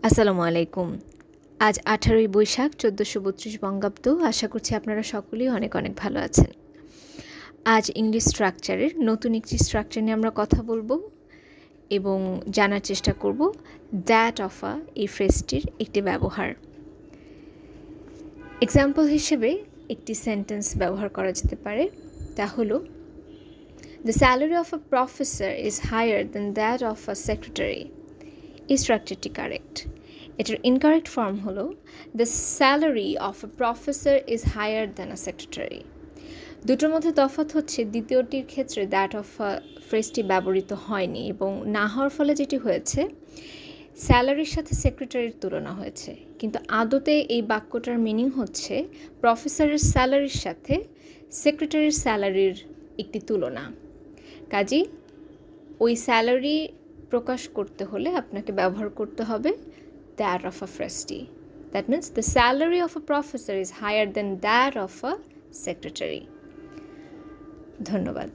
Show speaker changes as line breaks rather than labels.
আসসালামু আলাইকুম। আজ 18ই বৈশাখ 1432 বঙ্গাব্দ। আশা করছি আপনারা সকলেই অনেক অনেক ভালো আছেন। আজ ইংলিশ স্ট্রাকচারের নতুন একটি স্ট্রাকচার নিয়ে আমরা কথা বলবো এবং জানার চেষ্টা করব দ্যাট অফ এই ফ্রেজটির একটি ব্যবহার। এক্সাম্পল হিসেবে একটি সেন্টেন্স ব্যবহার করা যেতে পারে, তা হলো the salary of a professor is higher than that of a secretary. এই স্ট্রাকচারটি কারেক্ট। এটার ইনকারেক্ট ফর্ম হলো the salary of a professor is higher than a secretary. দুটোর মধ্যে তফাৎ হচ্ছে দ্বিতীয়টির ক্ষেত্রে দ্যাট অফ আ ফ্রেজটি ব্যবহৃত হয়নি এবং না হওয়ার ফলে যেটি হয়েছে স্যালারির সাথে সেক্রেটারির তুলনা হয়েছে, কিন্তু আদতে এই বাক্যটার মিনিং হচ্ছে প্রফেসরের স্যালারির সাথে সেক্রেটারির স্যালারির একটি তুলনা। কাজেই ওই স্যালারি প্রকাশ করতে হলে আপনাকে ব্যবহার করতে হবে that of a ফ্রেজটি। That means the salary of a professor is higher than that of a secretary. ধন্যবাদ।